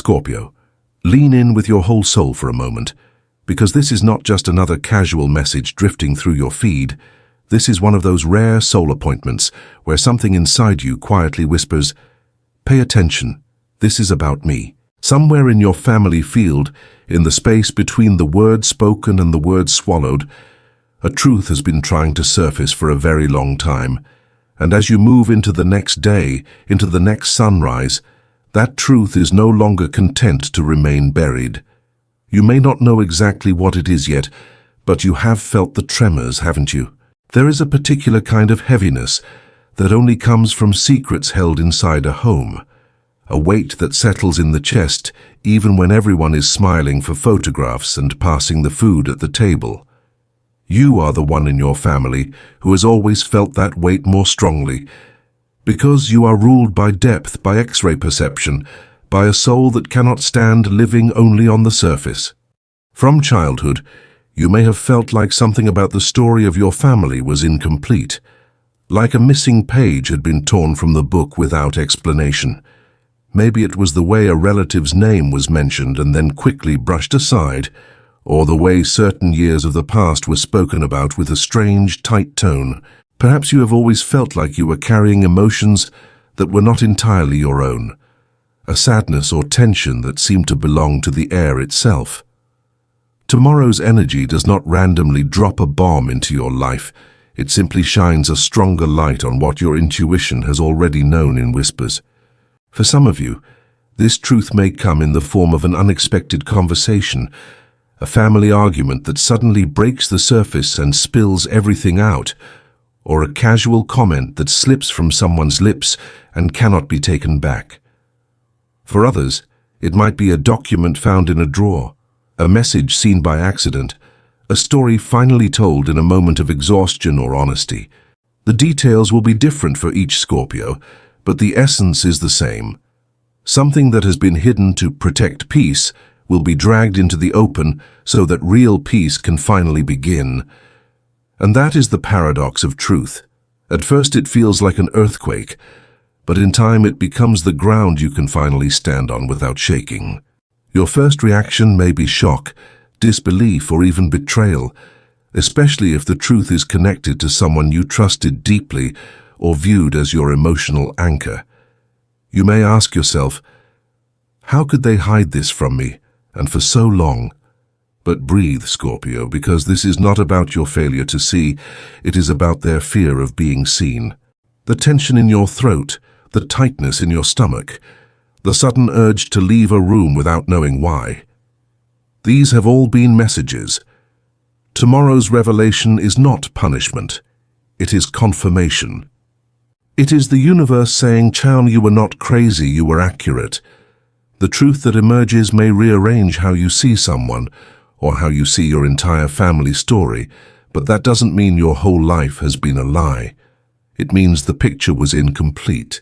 Scorpio, lean in with your whole soul for a moment, because this is not just another casual message drifting through your feed. This is one of those rare soul appointments where something inside you quietly whispers, "Pay attention, this is about me." Somewhere in your family field, in the space between the word spoken and the word swallowed, a truth has been trying to surface for a very long time. And as you move into the next day, into the next sunrise, that truth is no longer content to remain buried. You may not know exactly what it is yet, but you have felt the tremors, haven't you? There is a particular kind of heaviness that only comes from secrets held inside a home. A weight that settles in the chest even when everyone is smiling for photographs and passing the food at the table. You are the one in your family who has always felt that weight more strongly, because you are ruled by depth, by X-ray perception, by a soul that cannot stand living only on the surface. From childhood, you may have felt like something about the story of your family was incomplete, like a missing page had been torn from the book without explanation. Maybe it was the way a relative's name was mentioned and then quickly brushed aside, or the way certain years of the past were spoken about with a strange, tight tone. Perhaps you have always felt like you were carrying emotions that were not entirely your own, a sadness or tension that seemed to belong to the air itself. Tomorrow's energy does not randomly drop a bomb into your life. It simply shines a stronger light on what your intuition has already known in whispers. For some of you, this truth may come in the form of an unexpected conversation, a family argument that suddenly breaks the surface and spills everything out, or a casual comment that slips from someone's lips and cannot be taken back. For others, it might be a document found in a drawer, a message seen by accident, a story finally told in a moment of exhaustion or honesty. The details will be different for each Scorpio, but the essence is the same. Something that has been hidden to protect peace will be dragged into the open so that real peace can finally begin. And that is the paradox of truth. At first it feels like an earthquake, but in time it becomes the ground you can finally stand on without shaking. Your first reaction may be shock, disbelief, or even betrayal, especially if the truth is connected to someone you trusted deeply or viewed as your emotional anchor. You may ask yourself, how could they hide this from me, and for so long? But breathe, Scorpio, because this is not about your failure to see, it is about their fear of being seen. The tension in your throat, the tightness in your stomach, the sudden urge to leave a room without knowing why. These have all been messages. Tomorrow's revelation is not punishment. It is confirmation. It is the universe saying, "Chown, you were not crazy, you were accurate." The truth that emerges may rearrange how you see someone, or how you see your entire family story, but that doesn't mean your whole life has been a lie. It means the picture was incomplete,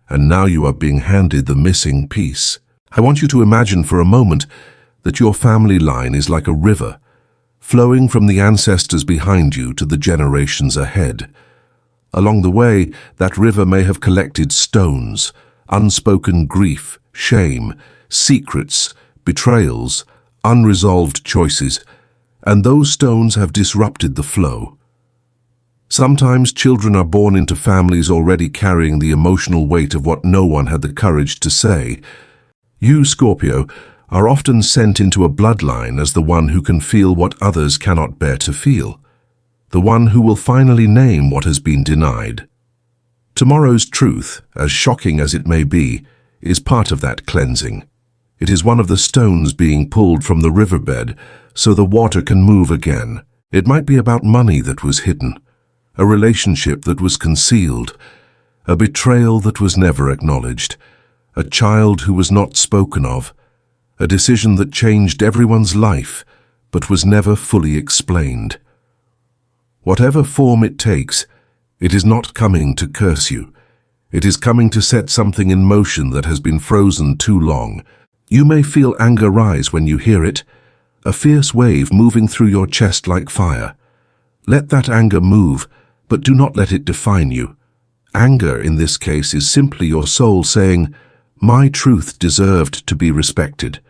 and now you are being handed the missing piece. I want you to imagine for a moment that your family line is like a river, flowing from the ancestors behind you to the generations ahead. Along the way, that river may have collected stones, unspoken grief, shame, secrets, betrayals, unresolved choices, and those stones have disrupted the flow. Sometimes children are born into families already carrying the emotional weight of what no one had the courage to say. You, Scorpio, are often sent into a bloodline as the one who can feel what others cannot bear to feel, the one who will finally name what has been denied. Tomorrow's truth, as shocking as it may be, is part of that cleansing. It is one of the stones being pulled from the riverbed so the water can move again. It might be about money that was hidden, a relationship that was concealed, a betrayal that was never acknowledged, a child who was not spoken of, a decision that changed everyone's life but was never fully explained. Whatever form it takes, it is not coming to curse you. It is coming to set something in motion that has been frozen too long. You may feel anger rise when you hear it, a fierce wave moving through your chest like fire. Let that anger move, but do not let it define you. Anger, in this case, is simply your soul saying, My truth deserved to be respected.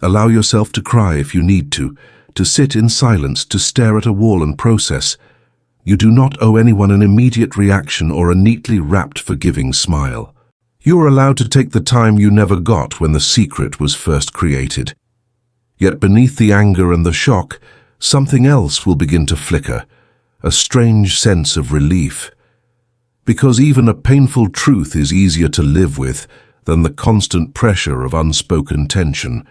Allow yourself to cry if you need to sit in silence, to stare at a wall and process. You do not owe anyone an immediate reaction or a neatly wrapped forgiving smile. You are allowed to take the time you never got when the secret was first created. Yet beneath the anger and the shock, something else will begin to flicker, a strange sense of relief. Because even a painful truth is easier to live with than the constant pressure of unspoken tension.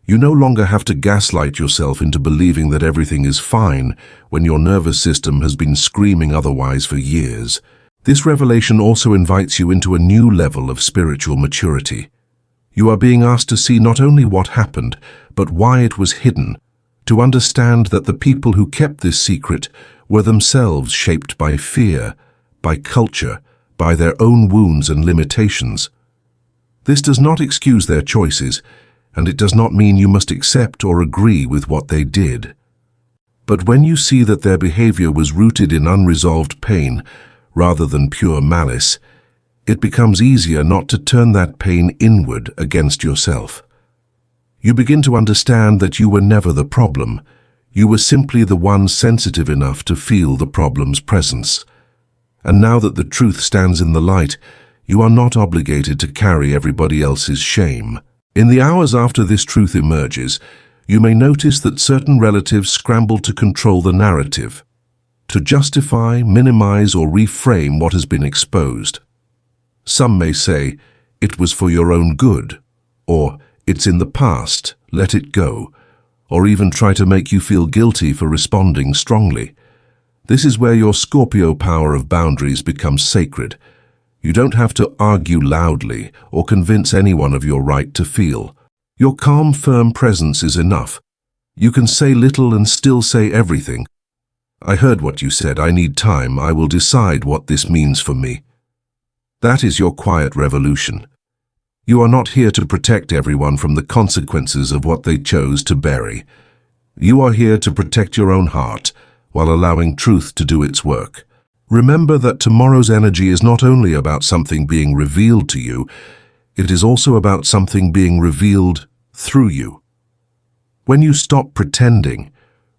You no longer have to gaslight yourself into believing that everything is fine when your nervous system has been screaming otherwise for years. This revelation also invites you into a new level of spiritual maturity. You are being asked to see not only what happened, but why it was hidden, to understand that the people who kept this secret were themselves shaped by fear, by culture, by their own wounds and limitations. This does not excuse their choices, and it does not mean you must accept or agree with what they did. But when you see that their behavior was rooted in unresolved pain rather than pure malice, it becomes easier not to turn that pain inward against yourself. You begin to understand that you were never the problem. You were simply the one sensitive enough to feel the problem's presence. And now that the truth stands in the light, you are not obligated to carry everybody else's shame. In the hours after this truth emerges, you may notice that certain relatives scramble to control the narrative, to justify, minimize, or reframe what has been exposed. Some may say, "It was for your own good," or "It's in the past, let it go," or even try to make you feel guilty for responding strongly. This is where your Scorpio power of boundaries becomes sacred. You don't have to argue loudly or convince anyone of your right to feel. Your calm, firm presence is enough. You can say little and still say everything. "I heard what you said. I need time. I will decide what this means for me." That is your quiet revolution. You are not here to protect everyone from the consequences of what they chose to bury. You are here to protect your own heart while allowing truth to do its work. Remember that tomorrow's energy is not only about something being revealed to you, it is also about something being revealed through you. When you stop pretending,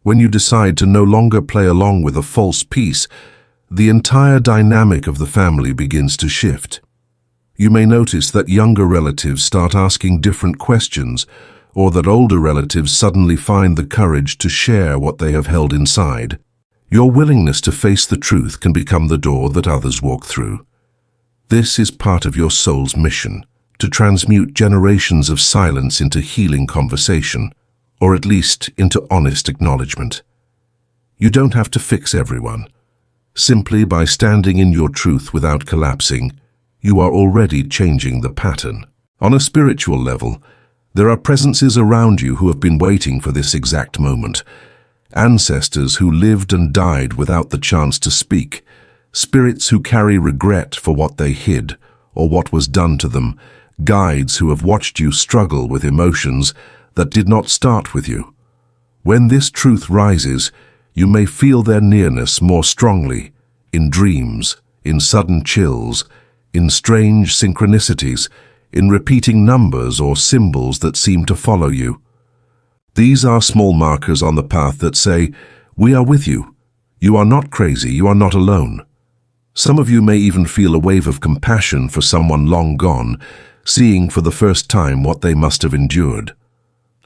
when you decide to no longer play along with a false peace, the entire dynamic of the family begins to shift. You may notice that younger relatives start asking different questions, or that older relatives suddenly find the courage to share what they have held inside. Your willingness to face the truth can become the door that others walk through. This is part of your soul's mission, to transmute generations of silence into healing conversation, or at least into honest acknowledgement. You don't have to fix everyone. Simply by standing in your truth without collapsing, you are already changing the pattern. On a spiritual level, there are presences around you who have been waiting for this exact moment. Ancestors who lived and died without the chance to speak, spirits who carry regret for what they hid or what was done to them, guides who have watched you struggle with emotions that did not start with you. When this truth rises, you may feel their nearness more strongly, in dreams, in sudden chills, in strange synchronicities, in repeating numbers or symbols that seem to follow you. These are small markers on the path that say, "We are with you. You are not crazy. You are not alone." Some of you may even feel a wave of compassion for someone long gone, seeing for the first time what they must have endured.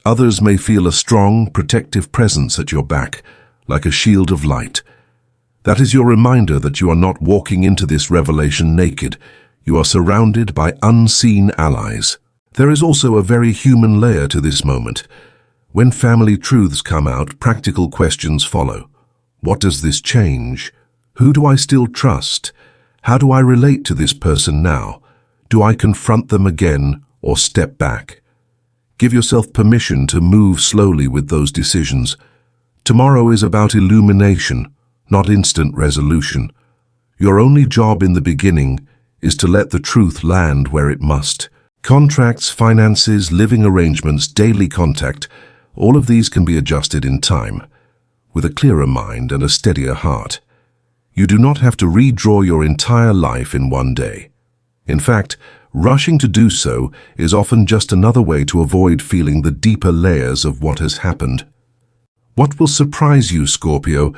Others may feel a strong, protective presence at your back, like a shield of light. That is your reminder that you are not walking into this revelation naked. You are surrounded by unseen allies. There is also a very human layer to this moment. When family truths come out, practical questions follow. What does this change? Who do I still trust? How do I relate to this person now? Do I confront them again or step back? Give yourself permission to move slowly with those decisions. Tomorrow is about illumination, not instant resolution. Your only job in the beginning is to let the truth land where it must. Contracts, finances, living arrangements, daily contact, all of these can be adjusted in time, with a clearer mind and a steadier heart. You do not have to redraw your entire life in one day. In fact, rushing to do so is often just another way to avoid feeling the deeper layers of what has happened. What will surprise you, Scorpio,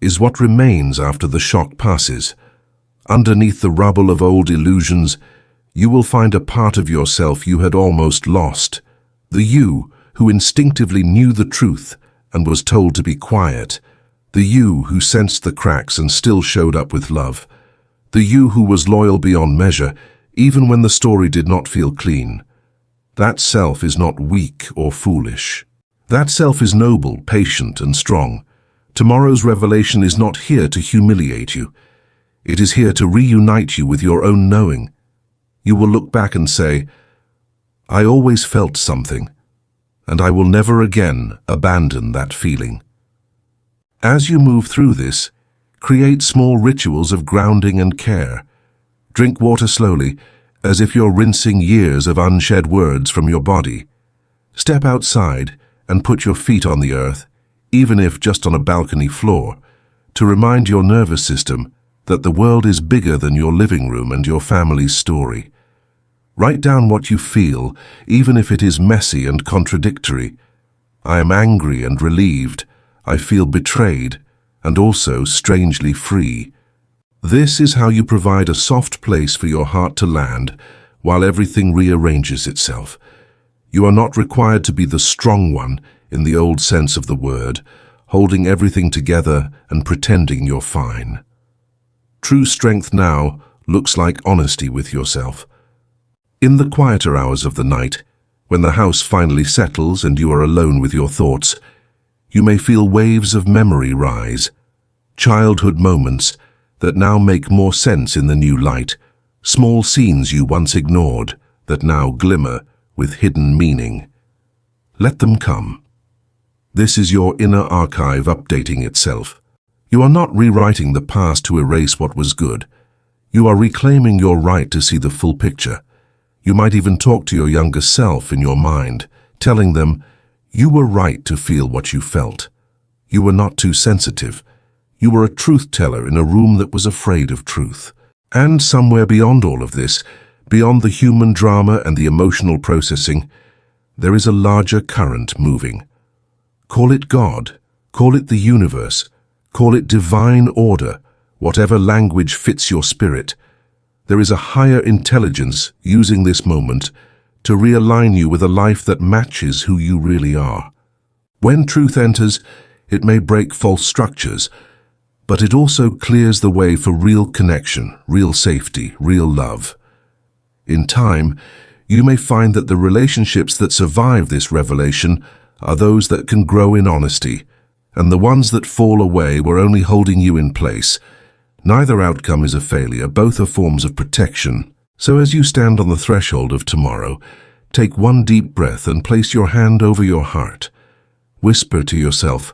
is what remains after the shock passes. Underneath the rubble of old illusions, you will find a part of yourself you had almost lost. The you who instinctively knew the truth and was told to be quiet. The you who sensed the cracks and still showed up with love. The you who was loyal beyond measure, even when the story did not feel clean. That self is not weak or foolish. That self is noble, patient, and strong. Tomorrow's revelation is not here to humiliate you. It is here to reunite you with your own knowing. You will look back and say, I always felt something, and I will never again abandon that feeling. As you move through this, create small rituals of grounding and care. Drink water slowly, as if you're rinsing years of unshed words from your body. Step outside and put your feet on the earth, even if just on a balcony floor, to remind your nervous system that the world is bigger than your living room and your family's story. Write down what you feel, even if it is messy and contradictory. I am angry and relieved. I feel betrayed, and also strangely free. This is how you provide a soft place for your heart to land while everything rearranges itself. You are not required to be the strong one in the old sense of the word, holding everything together and pretending you're fine. True strength now looks like honesty with yourself. In the quieter hours of the night, when the house finally settles and you are alone with your thoughts, you may feel waves of memory rise, childhood moments that now make more sense in the new light, small scenes you once ignored that now glimmer with hidden meaning. Let them come. This is your inner archive updating itself. You are not rewriting the past to erase what was good. You are reclaiming your right to see the full picture. You might even talk to your younger self in your mind, telling them, you were right to feel what you felt. You were not too sensitive. You were a truth teller in a room that was afraid of truth. And somewhere beyond all of this, beyond the human drama and the emotional processing, there is a larger current moving. Call it God, call it the universe, call it divine order, whatever language fits your spirit. There is a higher intelligence using this moment to realign you with a life that matches who you really are. When truth enters, it may break false structures, but it also clears the way for real connection, real safety, real love. In time, you may find that the relationships that survive this revelation are those that can grow in honesty, and the ones that fall away were only holding you in place. Neither outcome is a failure, both are forms of protection. So as you stand on the threshold of tomorrow, take one deep breath and place your hand over your heart. Whisper to yourself,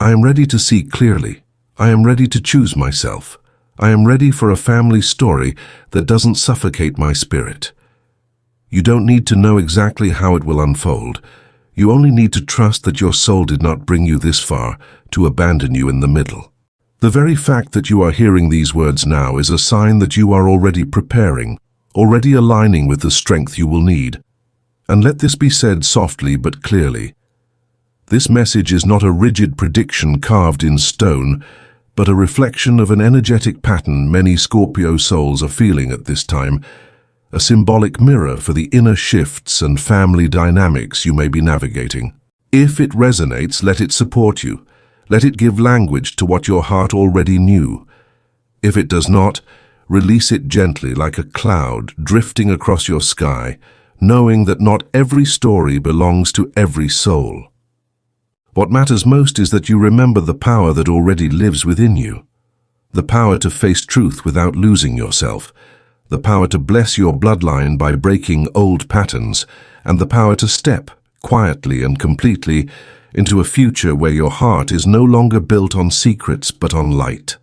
I am ready to see clearly. I am ready to choose myself. I am ready for a family story that doesn't suffocate my spirit. You don't need to know exactly how it will unfold. You only need to trust that your soul did not bring you this far to abandon you in the middle. The very fact that you are hearing these words now is a sign that you are already preparing, already aligning with the strength you will need. And let this be said softly but clearly. This message is not a rigid prediction carved in stone, but a reflection of an energetic pattern many Scorpio souls are feeling at this time, a symbolic mirror for the inner shifts and family dynamics you may be navigating. If it resonates, let it support you. Let it give language to what your heart already knew. If it does not, release it gently like a cloud drifting across your sky, knowing that not every story belongs to every soul. What matters most is that you remember the power that already lives within you. The power to face truth without losing yourself. The power to bless your bloodline by breaking old patterns. And the power to step, quietly and completely, into a future where your heart is no longer built on secrets but on light.